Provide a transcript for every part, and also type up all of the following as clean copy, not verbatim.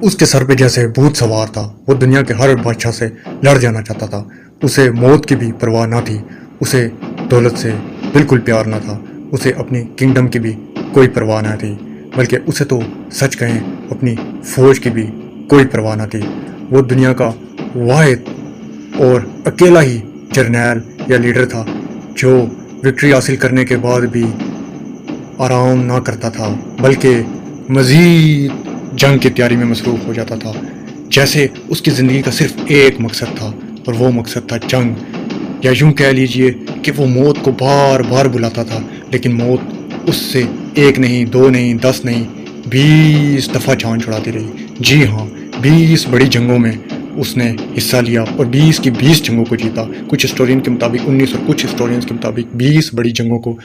اس کے سر پہ جیسے بھوت سوار تھا. وہ دنیا کے ہر بادشاہ سے لڑ جانا چاہتا تھا. اسے موت کی بھی پرواہ نہ تھی. اسے دولت سے بالکل پیار نہ تھا. اسے اپنی کنگڈم کی بھی کوئی پرواہ نہ تھی. بلکہ اسے تو سچ کہیں اپنی فوج کی بھی کوئی پرواہ نہ تھی. وہ دنیا کا واحد اور اکیلا ہی جرنیل یا لیڈر تھا جو وکٹری حاصل کرنے کے بعد بھی آرام نہ کرتا تھا بلکہ مزید جنگ کی تیاری میں مصروف ہو جاتا تھا. جیسے اس کی زندگی کا صرف ایک مقصد تھا اور وہ مقصد تھا جنگ. یا یوں کہہ لیجئے کہ وہ موت کو بار بار بلاتا تھا لیکن موت اس سے 1 نہیں 2 نہیں 10 نہیں 20 دفعہ جان چھڑاتی رہی. جی ہاں، 20 بڑی جنگوں میں اس نے حصہ لیا اور 20 کی 20 جنگوں کو جیتا. کچھ ہسٹورین کے مطابق 19 اور کچھ ہسٹورینز کے مطابق 20 بڑی جنگوں کو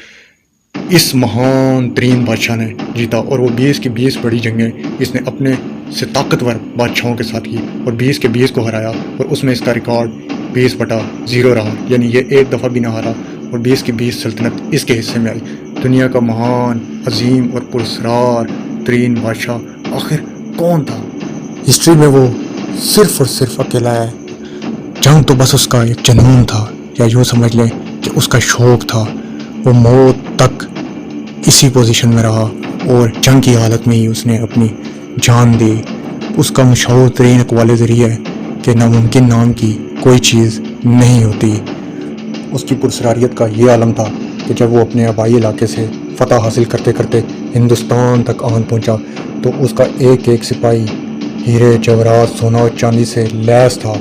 اس مہان ترین بادشاہ نے جیتا. اور وہ 20 کی 20 بڑی جنگیں اس نے اپنے سے طاقتور بادشاہوں کے ساتھ کی اور 20 کے 20 کو ہرایا. اور اس میں اس کا ریکارڈ 20/0 رہا، یعنی یہ ایک دفعہ بھی نہ ہارا اور 20 کی 20 سلطنت اس کے حصے میں آئی. دنیا کا مہان، عظیم اور پراسرار ترین بادشاہ آخر کون تھا؟ ہسٹری میں وہ صرف اور صرف اکیلا ہے. جنگ تو بس اس کا ایک جنون تھا، یا یوں سمجھ لیں کہ اس کا شوق تھا. وہ موت تک اسی پوزیشن میں رہا اور جنگ کی حالت میں ہی اس نے اپنی جان دی. اس کا مشہور ترین اقوال ذریعہ ہے کہ ناممکن نام کی کوئی چیز نہیں ہوتی. اس کی پرسراریت کا یہ عالم تھا کہ جب وہ اپنے آبائی علاقے سے فتح حاصل کرتے کرتے ہندوستان تک آن پہنچا تو اس کا ایک ایک سپاہی ہیرے جواہرات سونا اور چاندی سے لیس تھا.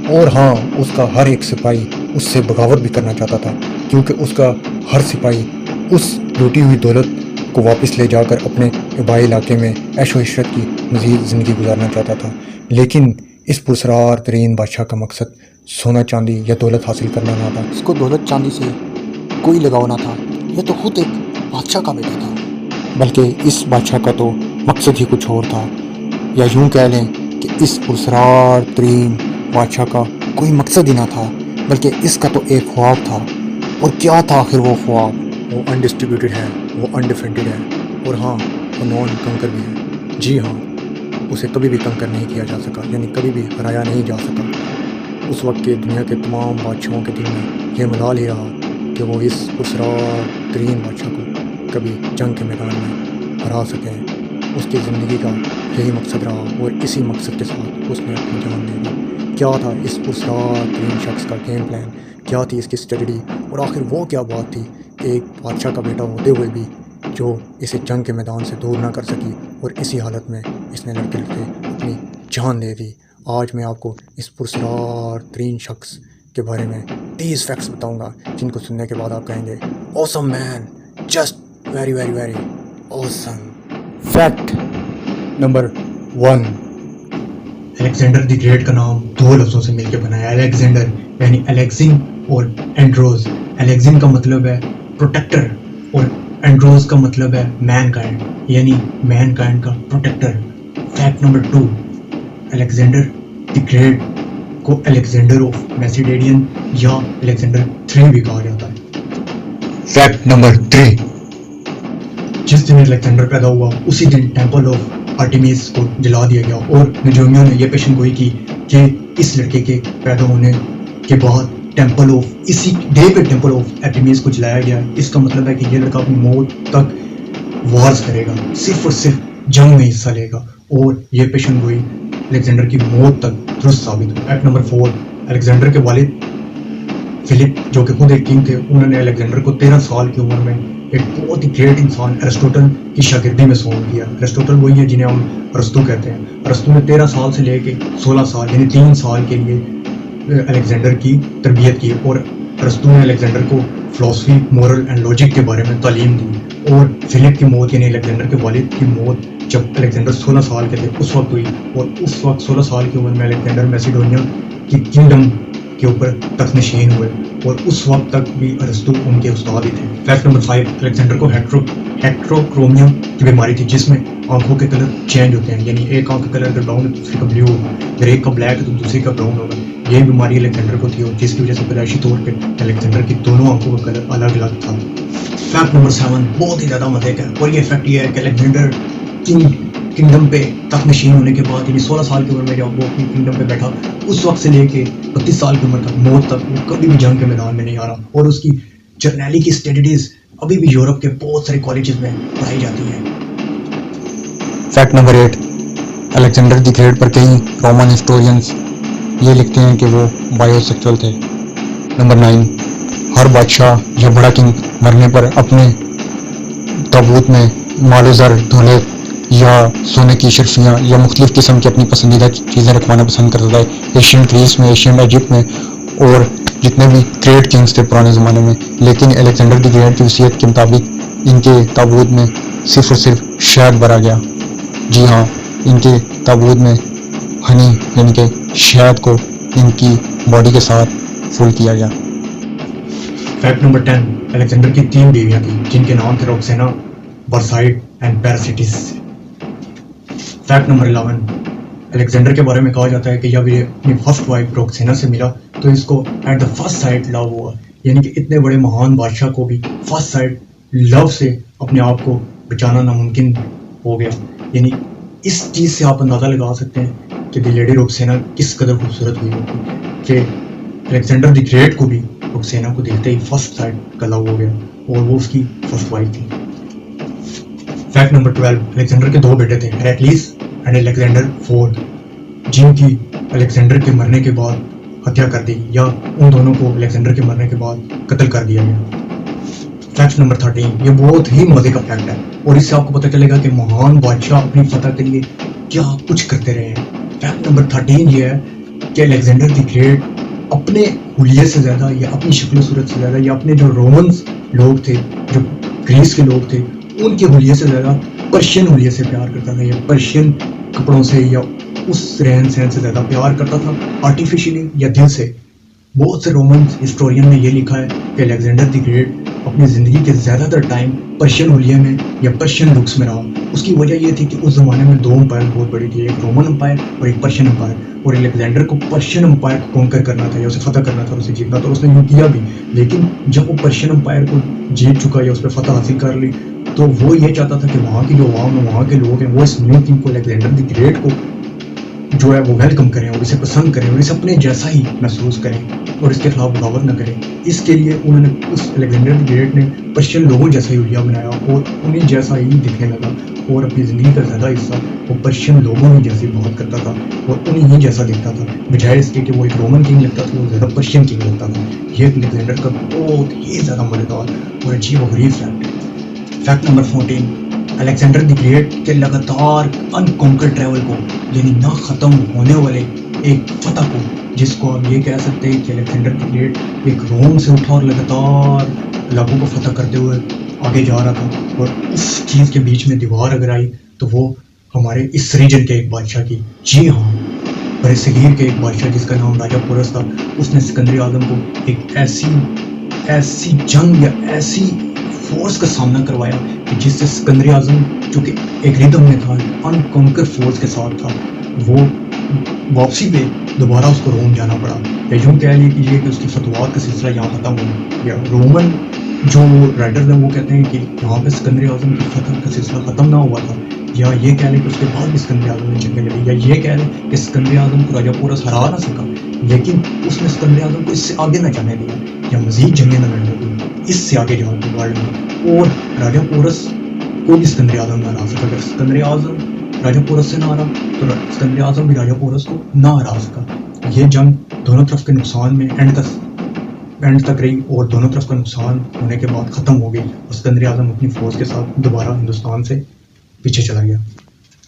اور ہاں، اس کا ہر ایک سپاہی اس سے بغاوت بھی کرنا چاہتا تھا کیونکہ اس کا ہر سپاہی اس لوٹی ہوئی دولت کو واپس لے جا کر اپنے آبائی علاقے میں عیش و عشرت کی مزید زندگی گزارنا چاہتا تھا. لیکن اس پرسرار ترین بادشاہ کا مقصد سونا چاندی یا دولت حاصل کرنا نہ تھا. اس کو دولت چاندی سے کوئی لگاؤ نہ تھا. یہ تو خود ایک بادشاہ کا بیٹا تھا. بلکہ اس بادشاہ کا تو مقصد ہی کچھ اور تھا. یا یوں کہہ لیں کہ اس پرسرار ترین بادشاہ کا کوئی مقصد ہی نہ تھا بلکہ اس کا تو ایک خواب تھا. اور کیا تھا آخر وہ خواب؟ وہ انڈسٹریبیوٹڈ ہے، وہ انڈیفینڈڈ ہے اور ہاں، وہ نان کنکر بھی ہے. جی ہاں، اسے کبھی بھی کنکر نہیں کیا جا سکا، یعنی کبھی بھی ہرایا نہیں جا سکا. اس وقت کے دنیا کے تمام بادشاہوں کے دل میں یہ ملال ہی رہا کہ وہ اس پرسرار ترین بادشاہ کو کبھی جنگ کے میدان میں ہرا سکیں. اس کی زندگی کا یہی مقصد رہا اور اسی مقصد کے ساتھ اس نے اپنی جان دے دی. کیا تھا اس پرسرار ترین شخص کا گیم پلان؟ کیا تھی اس کی اسٹریٹجی؟ اور آخر وہ کیا بات تھی ایک بادشاہ کا بیٹا ہوتے ہوئے بھی جو اسے جنگ کے میدان سے دور نہ کر سکی اور اسی حالت میں اس نے لڑتے لڑتے اپنی جان دے دی. آج میں آپ کو اس پرسرار ترین شخص کے بارے میں 30 فیکٹس بتاؤں گا جن کو سننے کے بعد آپ کہیں گے awesome man, just very very very awesome. Fact number 1، Alexander the great کا نام 2 لفظوں سے مل کے بنا ہے. الیگزینڈر یعنی الیگزن اور اینڈروز. الیگزن کا مطلب ہے پروٹیکٹر اور اینڈروز کا مطلب ہے مین کائنڈ، یعنی مین کائنڈ کا protector. Fact number 2، Alexander the great کو الیگزینڈر آف میسیڈونین یا الیگزینڈر 3 بھی کہا جاتا ہے. فیکٹ نمبر 3، جس دن الیگزینڈر پیدا ہوا اسی دن ٹیمپل آف آرٹیمیس کو جلا دیا گیا اور نجومیوں نے یہ پیشن گوئی کی کہ اس لڑکے کے پیدا ہونے کے بعد ٹیمپل آف اسی ڈے پہ ٹیمپل آف آرٹیمیس کو جلایا گیا. اس کا مطلب ہے کہ یہ لڑکا اپنی موت تک وارز کرے گا، صرف اور صرف جنگ میں حصہ لے گا اور یہ پیشن گوئی الیگزینڈر کی موت تک درست ثابت ہو. فیکٹ نمبر 4، الیگزینڈر کے والد فلپ جو کہ خود ایک کنگ تھے، انہوں نے الیگزینڈر کو 13 سال کی عمر میں ایک بہت ہی گریٹ انسان ارسطوٹل کی شاگردی میں سونپ دیا. ارسطوٹل وہی ہے جنہیں ہم ارسطو کہتے ہیں. ارسطو نے 13 سال سے لے کے 16 سال یعنی 3 سال کے لیے الیگزینڈر کی تربیت کی اور ارسطو نے الیگزینڈر کو فلاسفی، مورل اینڈ لاجک کے بارے میں تعلیم دی. اور فلپ کی موت یعنی الیگزینڈر کے والد کی موت جب الیگزینڈر 16 سال کے تھے اس وقت ہوئی اور اس وقت 16 سال کی عمر میں الیگزینڈر میسیڈونیا کی کنگڈم کے اوپر تخت نشین ہوئے اور اس وقت تک بھی ارسطو ان کے استاد ہی تھے. فیکٹ نمبر 5، الیگزینڈر کو ہیٹروکرومیا کی بیماری تھی جس میں آنکھوں کے کلر چینج ہوتے ہیں، یعنی ایک آنکھ کا کلر اگر براؤن ہے تو دوسری کا بلیو ہوگا، اگر ایک کا بلیک ہے تو دوسری کا براؤن ہوگا. یہ بیماری الیگزینڈر کو تھی اور جس کی وجہ سے پیدائشی طور پہ الیگزینڈر کی دونوں آنکھوں کا کلر الگ الگ تھا. فیکٹ نمبر 7 بہت ہی زیادہ مزے کا ہے اور یہ فیکٹ یہ ہے کہ الیگزینڈر کنگ किंगडम पे तख्त नशीन होने के बाद, यानी 16 साल की उम्र में जब वो अपनी किंगडम पे बैठा, उस वक्त से लेके 32 साल की उम्र तक, मौत तक, वो कभी भी जंग के मैदान में नहीं आ रहा। और उसकी जर्नैली की स्टडीज़ अभी भी यूरोप के बहुत सारे कॉलेजेस में पढ़ाई जाती हैं। Fact number 8, Alexander the great पर कई रोमन हिस्टोरियंस ये लिखते हैं कि वो बायोसेक्सुअल थे। नंबर 9, हर बादशाह या बड़ा किंग मरने पर अपने ताबूत में मालोज़र, दौलत या सोने की शर्फियाँ या मुख्तलिफ किस्म की अपनी पसंदीदा चीज़ें रखवाना पसंद करता था। एशियन ग्रीस में, एशियन इजिप्ट में और जितने भी ग्रेट किंग्स थे पुराने ज़माने में। लेकिन अलेक्जेंडर द ग्रेट की वसीयत के मुताबिक इनके ताबूत में सिर्फ और सिर्फ शहद भरा गया। जी हाँ, इनके ताबूत में हनी यानी कि शहद को इनकी बॉडी के साथ फुल किया गया। फैक्ट नंबर 10, अलेक्जेंडर की 3 बीवियां थी जिनके नाम थे रॉक्सेना, बरसाइड एंड पैरासिटिस। फैक्ट नंबर 11, अलेक्जेंडर के बारे में कहा जाता है कि जब ये अपनी फर्स्ट वाइफ रॉक्सेना से मिला तो इसको at the first sight love हुआ। यानी कि इतने बड़े महान बादशाह को भी फर्स्ट साइट लव से अपने आप को बचाना नामुमकिन हो गया। यानी इस चीज़ से आप अंदाज़ा लगा सकते हैं कि द लेडी रॉक्सेना किस कदर खूबसूरत हुई होगी कि अलेक्जेंडर द ग्रेट को भी रॉक्सेना को देखते ही फर्स्ट साइट का लव हो गया, और वो उसकी फर्स्ट वाइफ थी। फैक्ट नंबर 12, अलेक्जेंडर के 2 बेटे थे, हेराक्लिस एंड अलेक्जेंडर फोर्थ, जिनकी अलेक्जेंडर के मरने के बाद हत्या कर दी, या उन दोनों को अलेक्जेंडर के मरने के बाद कत्ल कर दिया गया। फैक्ट नंबर 13, ये बहुत ही मजे का फैक्ट है और इससे आपको पता चलेगा कि महान बादशाह अपनी फतह के लिए क्या कुछ करते रहे हैं। फैक्ट नंबर 13 ये है कि अलेक्जेंडर द ग्रेट अपने हुलिये से ज़्यादा या अपनी शक्ल सूरत से ज़्यादा या अपने जो रोमन्स लोग थे, जो ग्रीस के लोग थे, उनके हुलिये से ज़्यादा पर्शियन हुलिये से प्यार करता था, या पर्शियन कपड़ों से या उस रहन सहन से ज़्यादा प्यार करता था, आर्टिफिशियली या दिल से। बहुत से रोमन हिस्टोरियन ने यह लिखा है कि अलेक्जेंडर द ग्रेट अपनी ज़िंदगी के ज़्यादातर टाइम पर्शियन हुलिये में या पर्शियन लुक्स में रहा। उसकी वजह यह थी कि उस ज़माने में 2 एम्पायर बहुत बड़ी थी, एक रोमन एम्पायर और एक पर्शियन एम्पायर, और अलेक्जेंडर को पर्शियन एम्पायर को कॉन्कर करना था या उसे फतह करना था, उसे जीतना था, उसने यूँ किया भी। लेकिन जब वो पर्शियन एम्पायर को जीत चुका या उस पर फतह हासिल कर ली, तो वो ये चाहता था कि वहाँ की जो अवाम है, वहाँ के लोग हैं, वो इस न्यू किंग को, अलेक्जेंडर द ग्रेट को जो है वो वेलकम करें और इसे पसंद करें और इसे अपने जैसा ही महसूस करें और इसके खिलाफ बगावत न करें। इसके लिए उन्होंने उस अलेक्जेंडर द ग्रेट ने पर्शियन लोगों जैसा ही हुलिया बनाया और उन्हीं जैसा ही दिखने लगा, और अपनी ज़िंदगी का ज़्यादा हिस्सा वो पर्शियन लोगों ही जैसी बात करता था और उन्हीं ही जैसा दिखता था। बजाय इसके कि वो एक रोमन किंग लगता था, वो ज़्यादा पर्शियन किंग लगता था। ये अलेक्जेंडर का बहुत ही ज़्यादा मज़ेदार और अजीब और गरीब फैक्ट है। Fact number 14, Alexander the great के लगातार अनकॉन्कर्ड ट्रैवल को, यानी ना ख़त्म होने वाले एक फतह को, जिसको आप ये कह सकते हैं कि अलेक्जेंडर द ग्रेट एक रोम से उठा और लगातार इलाकों को फतह करते हुए आगे जा रहा था, और उस चीज़ के बीच में दीवार अगर आई तो वो हमारे इस रीजन के एक बादशाह की, जी हाँ, बरसगीर के एक बादशाह जिसका नाम राजा पोरस था, उसने सिकंदर आज़म को एक ऐसी जंग या ऐसी फोर्स का सामना करवाया कि जिससे सिकंदर आज़म, जो कि एक रिदम में था, अनकॉन्कर फोर्स के साथ था, वो वापसी पे दोबारा उसको रोम जाना पड़ा। या यूँ कह लीजिए कि उसकी फतवात का सिलसिला यहाँ ख़त्म हुआ। या रोमन जो राइटर्स हैं वो कहते हैं कि यहाँ पे सिकंदर आज़म की फतह का सिलसिला ख़त्म ना हुआ था, या ये कह लें कि उसके बाद भी सिकंदर आज़म ने जंगें लड़ी, या ये कह लें कि सिकंदर आज़म को राजा पोरस हरा ना सका, लेकिन उसने सिकंदर आज़म को इससे आगे ना जाने दिया या मज़ीद जंगें न लड़ने दी, इससे आगे जाने के वर्ल्ड में, और राजा पोरस को भी सिकंदर आज़म ना हरा सका। अगर सिकंदर आज़म राजा पोरस से ना हरा तो सिकंदर आज़म भी राजा पोरस को ना हरा सका। ये जंग दोनों तरफ के नुकसान में एंड तक रही, और दोनों तरफ का नुकसान होने के बाद ख़त्म हो गई, और सिकंदर आज़म अपनी फ़ौज के साथ दोबारा हिंदुस्तान से पीछे चला गया।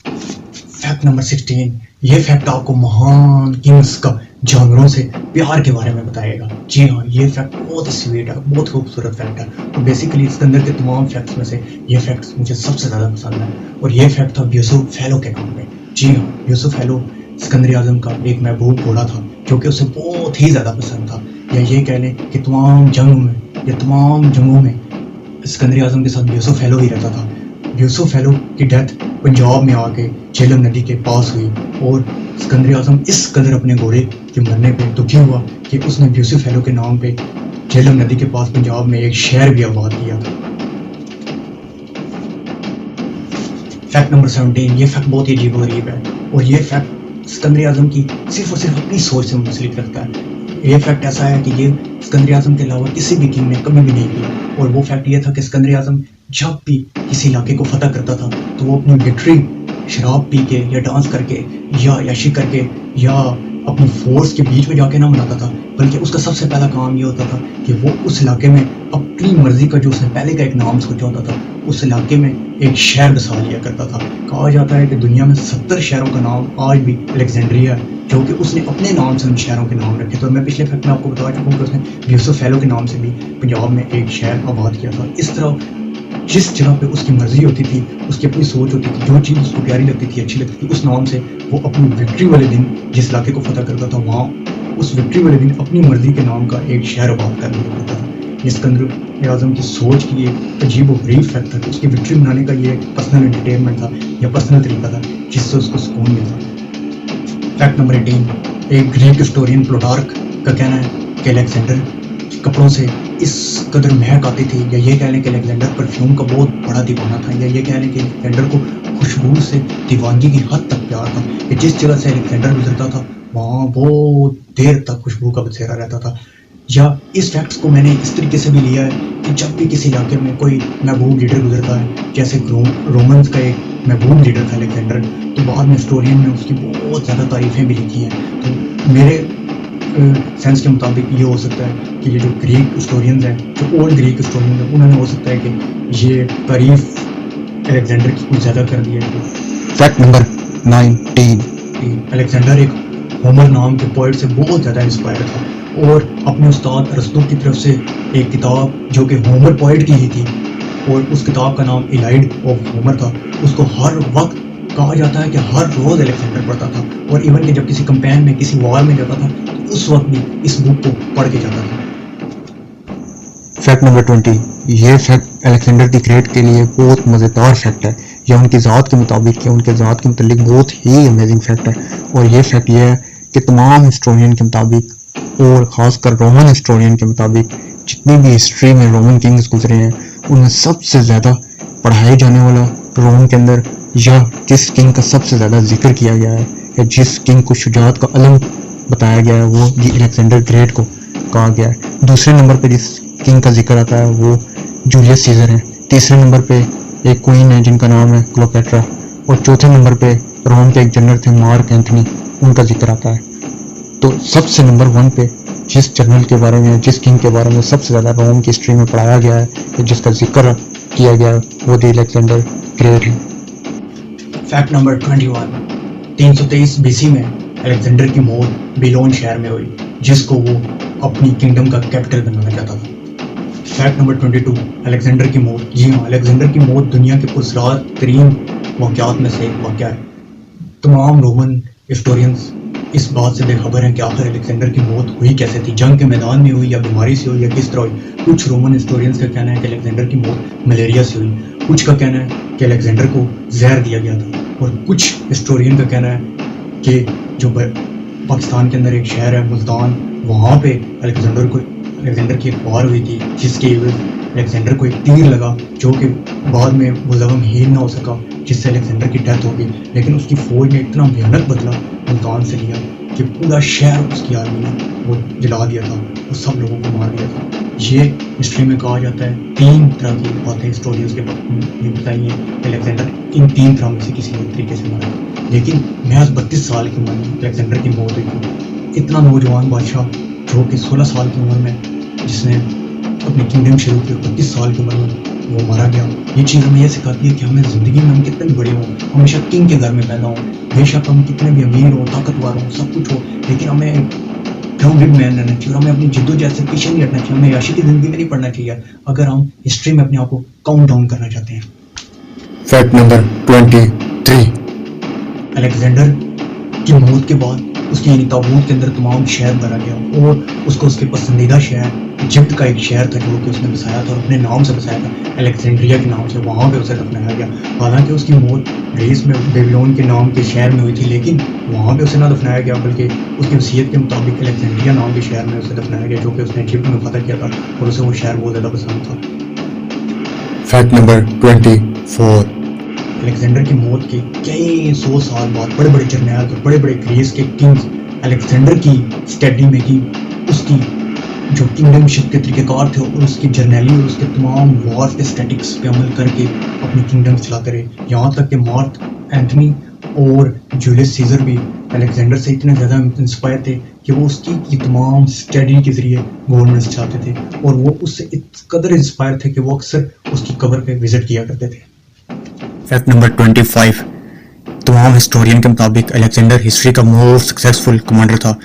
फैक्ट नंबर 16, ये फैक्ट आपको महान किंग्स का जानवरों से प्यार के बारे में बताएगा। जी हाँ, ये फैक्ट बहुत ही स्वीट है, बहुत खूबसूरत फैक्ट है, और बेसिकली इसके अंदर के तमाम फैक्ट्स में से ये फैक्ट्स मुझे सबसे ज़्यादा पसंद है, और ये फैक्ट था यूसुफ फैलो के नाम पे। जी हाँ, यूसुफ फैलो सिकंदर आज़म का एक महबूब घोड़ा था जो कि उसे बहुत ही ज़्यादा पसंद था, या ये कह लें कि तमाम जंगों में सिकंदर आज़म के साथ यूसुफ फैलो ही रहता था। यूसुफ फैलो की डेथ पंजाब में आके झेलम नदी के पास हुई, और सिकंदर आज़म इस कदर अपने घोड़े के मरने पे दुखी हुआ कि उसने यूसुफ फैलो के नाम पे झेलम नदी के पास पंजाब में एक शहर भी आबाद किया था। फैक्ट नंबर 17, ये फैक्ट बहुत ही अजीब और गरीब है और ये फैक्ट सिकंदर आजम की सिर्फ और सिर्फ अपनी सोच से मुंसलिक रखता है। ये फैक्ट ऐसा है कि ये सिकंदर आजम के अलावा किसी भी किंग ने कभी भी नहीं किया और वो फैक्ट ये था कि सिकंदर आजम जब भी किसी इलाके को फतह करता था तो वो अपनी विक्ट्री शराब पी के या डांस करके या याशी करके या अपनी फोर्स के बीच में जाके ना मनाता था, बल्कि उसका सबसे पहला काम ये होता था कि वो उस इलाके में अपनी मर्जी का जो उसने पहले का एक नाम सोचा होता था उस इलाके में एक शहर बसा लिया करता था। कहा जाता है कि दुनिया में 70 शहरों का नाम आज भी अलेक्जेंड्रिया है, जो कि उसने अपने नाम से उन शहरों के नाम रखे। तो मैं पिछले फैक्ट में आपको बता चुका हूँ कि उसने यूसुफ फैलो के नाम से भी पंजाब में एक शहर आबाद किया था। इस तरह जिस जगह पे उसकी मर्जी होती थी, उसकी अपनी सोच होती थी, जो चीज़ उसको प्यारी लगती थी, अच्छी लगती थी, उस नाम से वो अपनी विक्ट्री वाले दिन जिस इलाके को फतह करता था वहाँ उस विक्ट्री वाले दिन अपनी मर्जी के नाम का एक शहर आबाद कर लिया करता था। ये सिकंदर आजम की सोच की एक अजीब और गरीब फैक्ट था कि उसकी विक्ट्री मनाने का ये एक पर्सनल एंटरटेनमेंट था या पर्सनल तरीका था जिससे उसको सुकून मिलता। फैक्ट नंबर 18, एक ग्रीक हिस्टोरियन प्लूटार्क का कहना है कि अलेक्जेंडर कपड़ों से इस कदर महक आती थी, या ये कह लें कि अलेक्जेंडर परफ्यूम का बहुत बड़ा दीवाना था, या ये कह लें कि अलेक्जेंडर को खुशबू से दीवानगी की हद तक प्यार था कि जिस जगह से अलेक्जेंडर गुजरता था वहाँ बहुत देर तक खुशबू का बसेरा रहता था। या इस फैक्ट्स को मैंने इस तरीके से भी लिया है कि जब भी किसी इलाके में कोई महबूब लीडर गुजरता है, जैसे रोमन्स का एक महबूब लीडर था अलेक्जेंडर, तो बाद में हिस्टोरियन ने उसकी बहुत ज़्यादा तारीफ़ें भी लिखी हैं। तो मेरे सेंस के मुताबिक ये हो सकता है कि ये जो ग्रीक हिस्टोरियंस हैं, जो ओल्ड ग्रीक हिस्टोरियंस हैं, उन्होंने हो सकता है कि ये तारीफ अलेक्जेंडर की कुछ ज़्यादा कर दी है। फैक्ट नंबर 19, अलेक्जेंडर एक होमर नाम के पोइट से बहुत ज़्यादा इंस्पायर था और अपने उस्ताद अरस्तू की तरफ से एक किताब जो कि होमर पोइट की ही थी और उस किताब का नाम इलाइड ऑफ होमर था, उसको हर वक्त कहा जाता है कि हर रोज़ अलेक्जेंडर पढ़ता था और इवन कि जब किसी कंपेन में किसी वॉर में जाता था तो उस वक्त भी इस बुक को पढ़ के जाता था। फैक्ट नंबर 20, ये फैक्ट अलेक्जेंडर द ग्रेट के लिए बहुत मज़ेदार फैक्ट है। यह उनकी ज़ात के मुताबिक या उनके ज़ात के मुतालिक बहुत ही अमेजिंग फैक्ट है और ये फैक्ट ये है कि तमाम हिस्टोरियन के मुताबिक और ख़ासकर रोमन हिस्टोरियन के मुताबिक जितनी भी हिस्ट्री में रोमन किंग्स गुजरे हैं उनमें सबसे ज़्यादा पढ़ाए जाने वाला रोम के अंदर या जिस किंग का सबसे ज़्यादा जिक्र किया गया है या जिस किंग को शुजाअत का अलम बताया गया है वो ये अलेक्जेंडर ग्रेट को कहा गया है। दूसरे नंबर पे जिस किंग का जिक्र आता है वो जूलियस सीजर है। तीसरे नंबर पे एक क्वीन है जिनका नाम है क्लोपेट्रा और चौथे नंबर पे रोम के एक जनरल थे मार्क एंथनी, उनका जिक्र आता है। तो सबसे नंबर 1 पे जिस जनरल के बारे में जिस किंग के बारे में सबसे ज़्यादा रोम की हिस्ट्री में पढ़ाया गया है या जिसका जिक्र किया गया है वो द अलेक्जेंडर ग्रेट है। फैक्ट नंबर 21, 323 बीसी में अलेक्जेंडर की मौत बेलोन शहर में हुई जिसको वो अपनी किंगडम का कैपिटल बनाना चाहता था। फैक्ट नंबर 22, अलेक्जेंडर की मौत। जी हाँ, अलेक्जेंडर की मौत दुनिया के पुरस्कार तरीन वाक़यात में से एक वाक़या है। तमाम रोमन हिस्टोरियंस इस बात से बेखबर हैं कि आखिर अलेक्जेंडर की मौत हुई कैसे थी, जंग के मैदान में हुई या बीमारी से हुई या किस तरह हुई। कुछ रोमन हिस्टोरियंस का कहना है कि अलेक्जेंडर की मौत मलेरिया से हुई, कुछ का कहना है कि अलेक्जेंडर को जहर दिया गया था और कुछ हिस्टोरियन का कहना है कि जो पाकिस्तान के अंदर एक शहर है मुल्तान, वहाँ पे अलेक्जेंडर की एक वार हुई थी जिसके अलेक्जेंडर को एक तीर लगा जो कि बाद में वो जख्म हील ना हो सका जिससे अलेक्जेंडर की डेथ हो गई। लेकिन उसकी फौज ने इतना भयानक बदला मुल्तान से लिया कि पूरा शहर उसकी आर्मी ने वो जला दिया था और सब लोगों को मार दिया था। ये हिस्ट्री में कहा जाता है 3 तरह की बातें हिस्टोरियंस के ये बताई हैं कि अलेक्जेंडर इन 3 तरह में से किसी एक तरीके से मरा। लेकिन महज 32 साल की उम्र में अलेक्जेंडर की मौत हुई थी। इतना नौजवान बादशाह जो कि 16 साल की उम्र में जिसने अपनी किंगडम शुरू की, 32 साल की उम्र में वो मारा गया। ये चीज़ हमें यह सिखाती है कि हमें ज़िंदगी में हम कितने भी बड़े हों, हमेशा किंग के घर में पैदा हों, बेशक हम कितने भी अमीर हों, ताकतवर हों, सब कुछ हो, लेकिन हमें ग्राउंडेड मैन रहना चाहिए और हमें अपनी जिद्दोजहद से पीछे नहीं हटना चाहिए। हमें याशी की ज़िंदगी में नहीं पढ़ना चाहिए अगर हम हिस्ट्री में अपने आप को काउंट डाउन करना चाहते हैं। फैक्ट नंबर 23, अलेक्जेंडर की मौत के बाद उसकी यानी ताबूत के अंदर तमाम शहर भरा गया और उसको उसके पसंदीदा शहर इजिप्ट का एक शहर था जो कि उसने बसाया था और अपने नाम से बसाया था, अलेक्जेंड्रिया के नाम से, वहाँ पे उसे दफनाया गया। हालांकि उसकी मौत ग्रीस में बेबीलोन के नाम के शहर में हुई थी, लेकिन वहाँ पे उसे ना दफनाया गया बल्कि उसकी वसीयत के मुताबिक अलेक्जेंड्रिया नाम के शहर में उसे दफनाया गया जो कि उसने इजिप्ट में फतह किया था और उसे वो शहर बहुत ज़्यादा पसंद था। फैक्ट नंबर 24, अलेक्जेंडर की मौत के कई 100 साल बाद बड़े बड़े जर्नैल और बड़े बड़े ग्रीस के किंग्स अलेक्जेंडर की स्टडी में की उसकी जो किंगडमशिप के तरीक़ेकार थे और उसकी जर्नैली और उसके तमाम वॉर्स के स्टैटिक्स पे अमल करके अपनी किंगडम चलाते रहे। यहाँ तक कि मार्क एंथनी और जूलियस सीजर भी अलेक्जेंडर से इतने ज़्यादा इंस्पायर थे कि वो उसकी की तमाम स्टडी के ज़रिए गवर्नमेंट्स चाहते थे और वो उससे इस कदर इंस्पायर थे कि वो अक्सर उसकी कब्र पे विज़िट किया करते थे। फैक्ट नंबर 25, तमाम हिस्टोरियन के मुताबिक अलेक्जेंडर हिस्ट्री का मोस्ट सक्सेसफुल कमांडर था।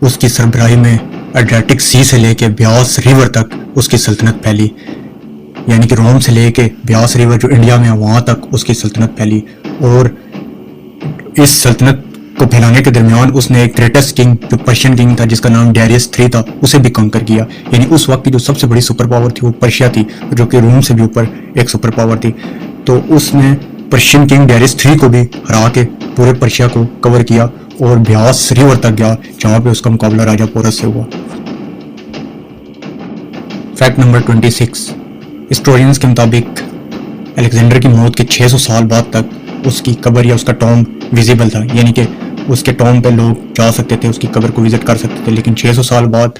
उसकी सरबराही में एड्रियाटिक सी से लेके ब्यास रिवर तक उसकी सल्तनत फैली, यानी कि रोम से लेके ब्यास रिवर जो इंडिया में है वहाँ तक उसकी सल्तनत फैली। और इस सल्तनत को फैलाने के दरमियान उसने एक ग्रेटेस्ट किंग जो पर्शियन किंग था जिसका नाम डेरियस III था उसे भी कंकर किया। यानी उस वक्त की जो सबसे बड़ी सुपर पावर थी वो पर्शिया थी, जो कि रोम से भी ऊपर एक सुपर पावर थी। तो उसने पर्शियन किंग डेरियस III को भी हरा के पूरे पर्शिया को कवर किया और ब्यास रिवर तक गया जहाँ पे उसका मुकाबला राजा पोरस से हुआ। फैक्ट नंबर 26, हिस्टोरियंस के मुताबिक अलेक्जेंडर की मौत के 600 साल बाद तक उसकी कब्र या उसका टॉम विजिबल था, यानी कि उसके टॉम पे लोग जा सकते थे, उसकी कब्र को विजिट कर सकते थे। लेकिन 600 साल बाद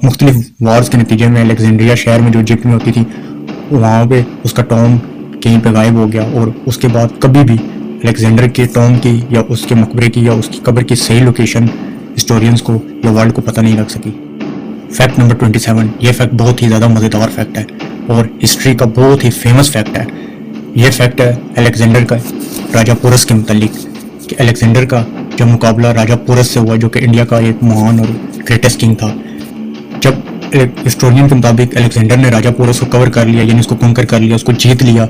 मुख्तलिफ वार्स के नतीजे में अलेक्जेंड्रिया शहर में जो इजिप्ट में होती थी वहाँ पे उसका टॉम कहीं पे गायब हो गया और उसके बाद कभी भी अलेक्जेंडर के टॉम की या उसके मकबरे की या उसकी कब्र की सही लोकेशन हिस्टोरियंस को या वर्ल्ड को पता नहीं लग सकी। फैक्ट नंबर 27, ये फैक्ट बहुत ही ज़्यादा मज़ेदार फैक्ट है और हिस्ट्री का बहुत ही फेमस फैक्ट है। ये फैक्ट है अलेक्जेंडर का राजा पोरस के मुतालिक कि अलेक्जेंडर का जब मुकाबला राजा पोरस से हुआ जो कि इंडिया का एक महान और ग्रेटेस्ट किंग था, जब हिस्टोरियन के मुताबिक अलेक्जेंडर ने राजा पोरस को कवर कर लिया, यानी उसको कंकर कर लिया, उसको जीत लिया,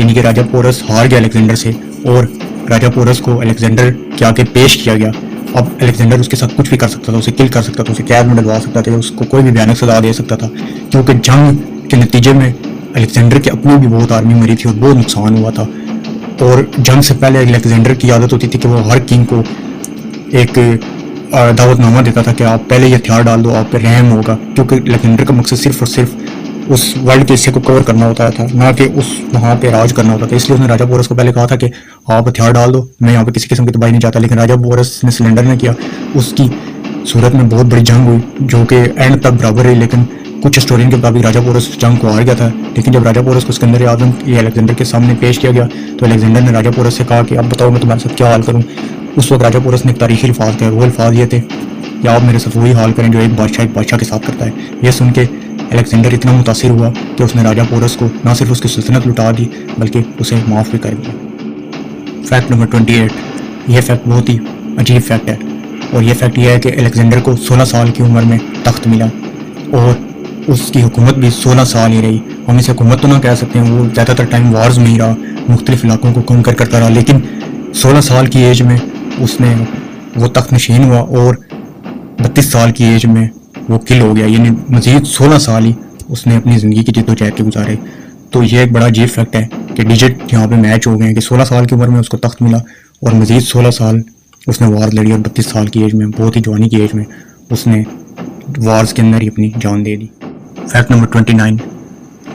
यानी कि राजा पोरस हार गया अलेक्जेंडर से और राजा पोरस को अलेक्जेंडर के आगे पेश किया गया। अब अलेक्जेंडर उसके साथ कुछ भी कर सकता था, उसे किल कर सकता था, उसे कैद में डलवा सकता था, उसको कोई भी भयानक सजा दे सकता था, क्योंकि जंग के नतीजे में अलेक्जेंडर की अपनी भी बहुत आर्मी मरी थी और बहुत नुकसान हुआ था। और जंग से पहले अलेक्जेंडर की आदत होती थी कि वो हर किंग को एक दावतनामा देता था कि आप पहले ये हथियार डाल दो, आप पे रहम होगा, क्योंकि अलेक्जेंडर का मकसद सिर्फ और सिर्फ उस वर्ल्ड के हिस्से को कवर करना होता था, ना कि उस वहाँ पे राज करना होता था। इसलिए उसने राजा पोरस को पहले कहा था कि आप हथियार डाल दो, मैं यहाँ पे किसी किस्म की तबाही नहीं चाहता। लेकिन राजा पोरस ने सिलेंडर नहीं किया, उसकी सूरत में बहुत बड़ी जंग हुई जो कि एंड तक बराबर रही। लेकिन कुछ हिस्टोरियन के मुताबिक राजा पोरस जंग को हार गया था। लेकिन जब राजा पोरस को सिकंदर आज़म ये अलेक्जेंडर के सामने पेश किया गया तो अलेक्जेंडर ने राजा पोरस से कहा कि अब बताओ मैं तुम्हारे साथ क्या हाल करूँ। उस वक्त राजा पोरस ने एक तारीखी अल्फाज थे, वो अल्फाज ये थे कि आप मेरे साथ वही हाल करें जो एक बादशाह के साथ करता है। ये सुन के अलेक्जेंडर इतना मुतासिर हुआ कि उसने राजा पोरस को न सिर्फ उसकी सल्तनत लुटा दी बल्कि उसे माफ़ भी कर दिया। फैक्ट नंबर 28, यह फैक्ट बहुत ही अजीब फैक्ट है और यह फैक्ट यह है कि अलेक्जेंडर को 16 साल की उम्र में तख्त मिला और उसकी हुकूमत भी 16 साल ही रही। हम इसे हुकूमत तो ना कह सकते हैं, वो ज़्यादातर टाइम वार्स में ही रहा, मुख्तलिफ इलाकों को कंकर करता रहा। लेकिन 16 साल की एज में उसने वो तख्त नशीन हुआ और 32 साल की एज में वो किल हो गया, यानी मज़ीद 16 साल ही उसने अपनी ज़िंदगी की जद्दोजहद के गुजारे। तो ये एक बड़ा अजीब फैक्ट है कि डिजिट यहाँ पे मैच हो गए हैं कि 16 साल की उम्र में उसको तख्त मिला और मज़ीद 16 साल उसने वार लड़ी और 32 साल की एज में, बहुत ही जवानी की एज में उसने वार्स के अंदर ही अपनी जान दे दी। फैक्ट नंबर 29,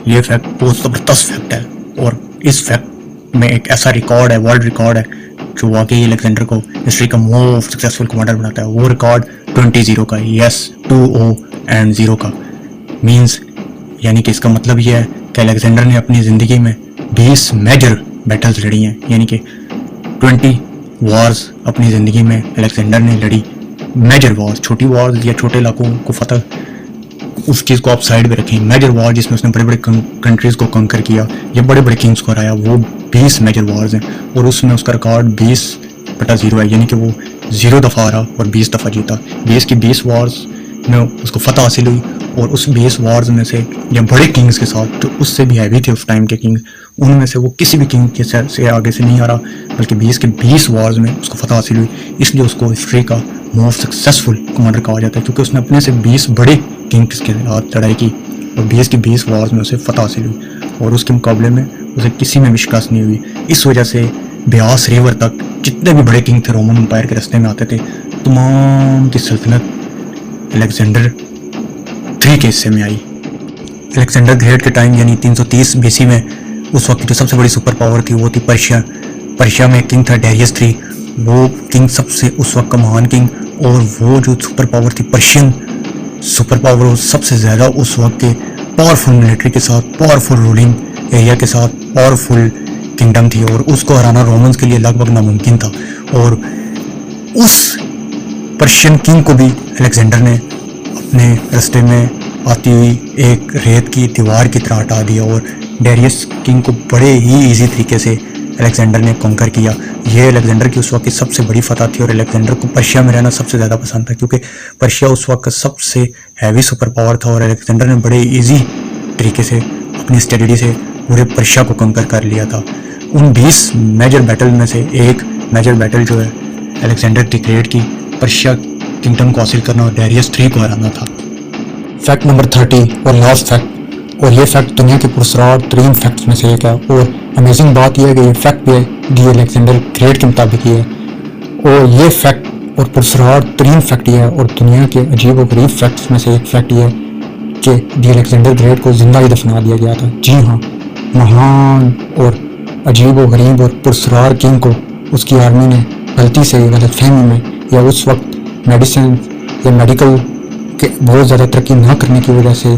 ये फैक्ट बहुत ज़बरदस्त फैक्ट है और इस फैक्ट में एक ऐसा रिकॉर्ड है, वर्ल्ड रिकॉर्ड है, जो वाकई अलेक्जेंडर को हिस्ट्री का मोस्ट सक्सेसफुल कमांडर बनाता है। वो रिकॉर्ड 20 का, यस 20 एंड 0 का मींस, यानी कि इसका मतलब ये है कि अलेक्जेंडर ने अपनी ज़िंदगी में 20 मेजर बैटल्स लड़ी हैं, यानी कि 20 वार्स अपनी ज़िंदगी में अलेक्जेंडर ने लड़ी। मेजर वार्स, छोटी वार्स या छोटे इलाकों को फतह, उस चीज़ को आप साइड पे रखें। मेजर वार जिसमें उसने बड़े बड़े कंट्रीज़ को कंकर किया या बड़े बड़े किंग्स को हराया, वो 20 मेजर वार्स हैं और उसमें उसका रिकॉर्ड 20/0 है, यानी कि वो 0 दफ़ा हारा और 20 दफ़ा जीता। 20 की 20 वार्स में उसको फतह हासिल हुई और उस 20 वार्स में से या बड़े किंग्स के साथ जो उससे भी हैवी थे उस टाइम के किंग्स, उनमें से वो किसी भी किंग के से आगे से नहीं हारा, बल्कि 20 के 20 वार्स में उसको फतह हासिल हुई। इसलिए उसको हिस्ट्री का मोस्ट सक्सेसफुल कमांडर कहा जाता है, क्योंकि उसने अपने से 20 बड़े किंग्स के साथ लड़ाई की और 20 की 20 वार्स में उसे फतह हासिल हुई और उसके मुकाबले में उसे किसी में भी शिकस्त नहीं हुई। इस वजह से ब्यास रिवर तक जितने भी बड़े किंग थे रोमन एम्पायर के रास्ते में आते थे, तमाम की सल्तनत अलेक्जेंडर III के हिस्से में आई। अलेक्जेंडर ग्रेट के टाइम यानी 330 BC में उस वक्त की जो सबसे बड़ी सुपर पावर थी वो थी पर्शिया में किंग था डेरियस III। वो किंग सबसे उस वक्त का महान किंग, और वो जो सुपर पावर थी पर्शियन सुपर पावर, वो सबसे ज़्यादा उस वक्त के पावरफुल मिलिट्री के साथ, पावरफुल रूलिंग एरिया के साथ, पावरफुल किंगडम थी, और उसको हराना रोमन्स के लिए लगभग नामुमकिन था। और उस पर्शियन किंग को भी अलेक्जेंडर ने अपने रास्ते में आती हुई एक रेत की दीवार की तरह हटा दिया, और डेरियस किंग को बड़े ही इजी तरीके से अलेक्जेंडर ने कॉन्कर किया। ये अलेक्जेंडर की उस वक्त की सबसे बड़ी फतह थी, और अलेक्जेंडर को पर्शिया में रहना सबसे ज़्यादा पसंद था, क्योंकि पर्शिया उस वक्त का सबसे हैवी सुपर पावर था, और अलेक्जेंडर ने बड़े इजी तरीके से अपनी स्ट्रेटजी से पूरे पर्शिया को कॉन्कर कर लिया था। उन 20 मेजर बैटल में से एक मेजर बैटल जो है अलेक्जेंडर द ग्रेट की पर्शिया किंगडम को हासिल करना और डेरियस III को हराना था। फैक्ट नंबर 30 और लास्ट फैक्ट, और ये फैक्ट दुनिया के पुरस्कार तरीन फैक्ट्स में से एक है, और अमेजिंग बात यह है कि ये फैक्ट भी दी अलेक्जेंडर ग्रेट के मुताबिक ही है, और ये फैक्ट और पुरस्कार तरीन फैक्ट ये है, और दुनिया के अजीब और गरीब फैक्ट्स में से एक फैक्ट ये है कि दी अलेक्जेंडर ग्रेट को जिंदा ही दफना दिया गया था। जी हाँ, महान और अजीब और गरीब और पुरस्कार किंग को उसकी आर्मी ने गलती से, गलतफहमी में, या उस वक्त मेडिसिन या मेडिकल के बहुत ज़्यादा तरक्की ना करने की वजह से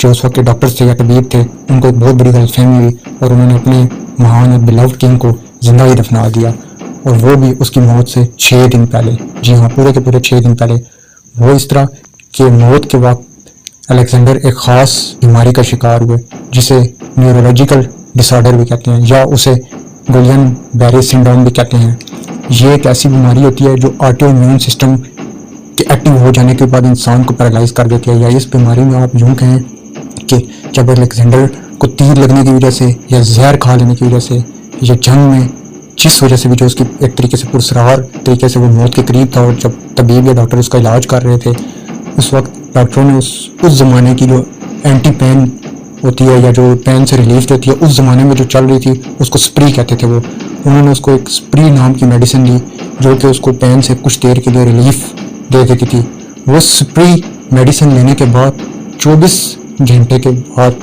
जो उस वक्त के डॉक्टर्स थे या तबीब थे, उनको एक बहुत बड़ी गलतफहमी हुई, और उन्होंने अपने महान और बिलव्ड किंग को जिंदा ही दफना दिया, और वो भी उसकी मौत से 6 दिन पहले। जी हाँ, पूरे के पूरे 6 दिन पहले। वो इस तरह के मौत के वक्त अलेक्जेंडर एक ख़ास बीमारी का शिकार हुए, जिसे न्यूरोलॉजिकल डिसऑर्डर भी कहते हैं, या उसे गुलियन बैरे सिंड्रोम भी कहते हैं। ये एक ऐसी बीमारी होती है जो ऑटो इम्यून सिस्टम के एक्टिव हो जाने के बाद इंसान को पैरालाइज कर देती है, या इस बीमारी में आप यूँ कहें कि जब अलेक्जेंडर को तीर लगने की वजह से या जहर खा लेने की वजह से या जंग में जिस वजह से भी जो उसकी एक तरीके से पुरस्कार तरीके से वो मौत के करीब था, और जब तबीब या डॉक्टर उसका इलाज कर रहे थे, उस वक्त डॉक्टरों ने उस ज़माने की जो एंटी पेन होती है या जो पेन से रिलीफ देती है, उस ज़माने में जो चल रही थी, उसको स्प्री कहते थे वो। उन्होंने उसको एक स्प्री नाम की मेडिसिन दी जो कि उसको पेन से कुछ देर के लिए रिलीफ दे देती थी। वो स्प्री मेडिसिन लेने के बाद 24 घंटे के बाद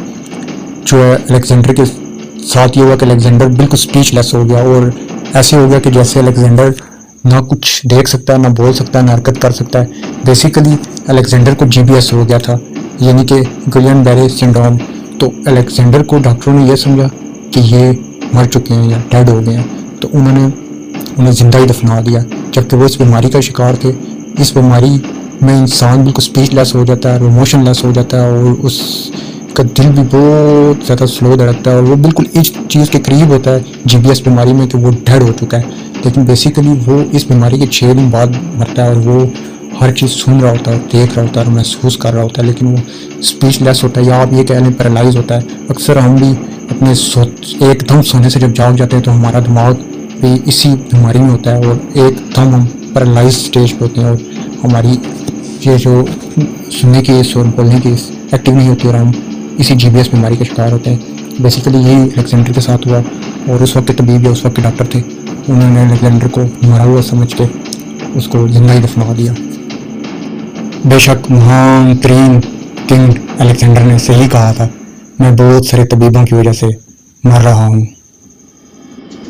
जो है अलेक्जेंडर के साथ ये हुआ कि अलेक्जेंडर बिल्कुल स्पीचलेस हो गया, और ऐसे हो गया कि जैसे अलेक्जेंडर ना कुछ देख सकता है, ना बोल सकता है, ना हरकत कर सकता है। बेसिकली अलेक्जेंडर को GBS हो गया था, यानी कि गुलियन बैरे सिंड्रोम। तो अलेक्जेंडर को डॉक्टरों ने यह समझा कि ये मर चुके हैं या डेड हो गए हैं, तो उन्होंने उन्हें ज़िंदा ही दफना दिया, जबकि वो इस बीमारी का शिकार थे। इस बीमारी में इंसान बिल्कुल स्पीचलेस हो जाता है, इमोशनलेस हो जाता है, और उसका दिल भी बहुत ज़्यादा स्लो धड़कता है, और वो बिल्कुल इस चीज़ के करीब होता है GBS बीमारी में कि वो डेड हो चुका है। लेकिन बेसिकली वो इस बीमारी के 6 दिन बाद मरता है, और वो हर चीज़ सुन रहा होता है, देख रहा होता है और महसूस कर रहा होता है, लेकिन वो स्पीचलेस होता है, या आप ये कह लें पैरालाइज होता है। अक्सर हम भी अपने एकदम सोने से जब जाग जाते हैं तो हमारा दिमाग भी इसी बीमारी में होता है, और एकदम हम पैरालाइज स्टेज पे होते हैं, और हमारी ये जो सुनने की और बोलने की एक्टिव नहीं होती, और हम इसी GBS बीमारी का शिकार होते हैं। बेसिकली यही अलेक्जेंडर के साथ हुआ, और उस वक्त के तबीब या उस वक्त के डॉक्टर थे, उन्होंने अलेक्जेंडर को मरा हुआ समझ के उसको जिंदा ही दफना दिया। बेशक महान तरीन किंग अलेक्जेंडर ने सही कहा था, मैं बहुत सारे तबीबों की वजह से मर रहा हूँ।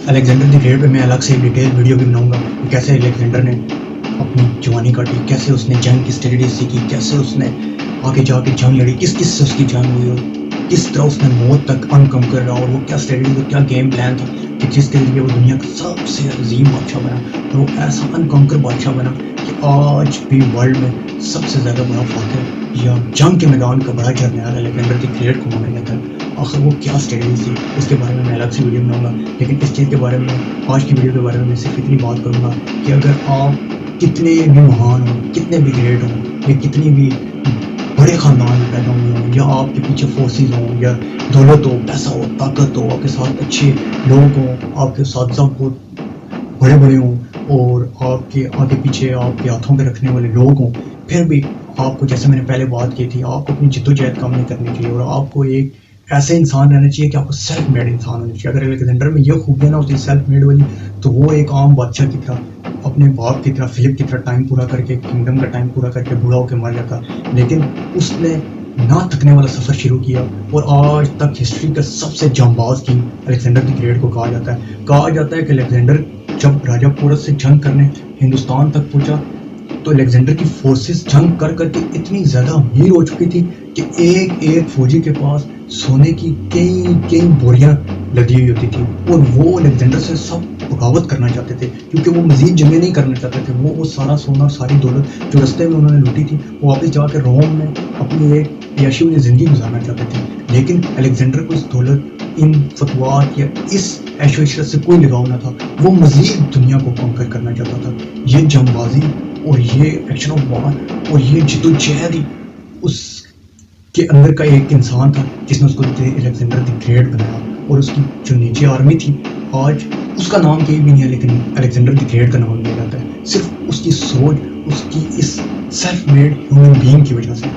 अलेक्जेंडर द ग्रेट पे मैं अलग से डिटेल वीडियो भी बनाऊंगा कि कैसे अलेक्जेंडर ने अपनी जवानी काटी, कैसे उसने जंग की स्ट्रेटजी सीखी, कैसे उसने आगे जाके जंग लड़ी, किस किस से उसकी जंग हुई, और किस तरह उसने मौत तक अनकम कर रहा, और वो क्या स्ट्रेटजी और क्या गेम प्लान था कि जिसके लिए वो दुनिया का सबसे अजीम बादशाह बना, और वो ऐसा अनकंकर बादशाह बना कि आज भी वर्ल्ड में सबसे ज़्यादा बड़ा फातर या जंग के मैदान का बड़ा जर्नैल अलेक्जेंडर द ग्रेट को माना जाता है। आखिर वो क्या स्ट्रेटजी थी, उसके बारे में मैं अलग से वीडियो बनाऊंगा, लेकिन इस चीज़ के बारे में आज की वीडियो के बारे में मैं सिर्फ इतनी बात करूँगा कि अगर आप कितने भी महान हो, कितने भी ग्रेट हो, या कितनी भी बड़े ख़ानदान में पैदा हुए हों, या आपके पीछे फोर्सेस हों, या दौलत हो, पैसा हो, ताकत हो, आपके साथ अच्छे लोग हों, आपके साथ सब बहुत बड़े बड़े हों, और आपके आगे पीछे आपके हाथों पे रखने वाले लोग हों, फिर भी आपको, जैसे मैंने पहले बात की थी, आपको अपनी जिद्दोजहद कम नहीं करनी चाहिए, और आपको एक ऐसे इंसान रहना चाहिए कि आपको सेल्फ मेड इंसान होना चाहिए। अगर अलेक्जेंडर में ये खूबियाँ ना होती सेल्फ मेड वाली, तो वो एक आम बादशाह की तरह अपने बाप की तरह, फिलिप की तरह टाइम पूरा करके, किंगडम का टाइम पूरा करके बूढ़ा होकर मर जाता। लेकिन उसने ना थकने वाला सफ़र शुरू किया और आज तक हिस्ट्री का सबसे जांबाज किंग अलेक्जेंडर द ग्रेट को कहा जाता है कि अलेक्जेंडर जब राजा पोरस से जंग करने हिंदुस्तान तक पहुंचा तो अलेक्जेंडर की फोर्सेस जंग कर करके इतनी ज़्यादा अमीर हो चुकी थी कि एक एक फौजी के पास सोने की कई बोरियां लदी हुई होती थी और वो अलेक्जेंडर से सब बगावत करना चाहते थे क्योंकि वो मज़ीद जंगें नहीं करना चाहते थे। वो सारा सोना सारी दौलत जो रास्ते में उन्होंने लूटी थी वो वापस जाकर रोम में अपनी एक याशी वाली ज़िंदगी गुजारना चाहते थे। लेकिन अलेक्जेंडर को इस दौलत इन फतवात या इस ऐशो इशरत से कोई लगाव ना था। वो मज़ीद दुनिया को कॉन्कर करना चाहता था। ये जंगबाजी और ये एक्शन ऑफ वार और ये जिद्दोजहद ही उसके अंदर का एक इंसान था जिसने उसको अलेक्जेंडर द ग्रेट बनाया। और उसकी जो नीचे आर्मी थी आज उसका नाम कहीं भी नहीं है लेकिन अलेक्जेंडर द ग्रेट का नाम लिया जाता है सिर्फ उसकी सोच, उसकी इस सेल्फ मेड ह्यूमन बीइंग की वजह से।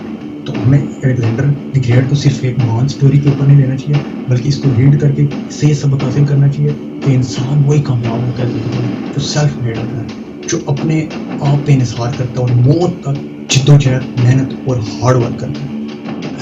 तो हमें अलेक्जेंडर द ग्रेट को सिर्फ एक महान स्टोरी के ऊपर नहीं लेना चाहिए बल्कि इसको रीड करके इससे ये सबक हासिल करना चाहिए कि इंसान वही कामयाब होता है जो सेल्फ मेड होता है, जो अपने आप पे इंहिसार करता है और मौत तक जिद्दोजहद, मेहनत और हार्ड वर्क करता है।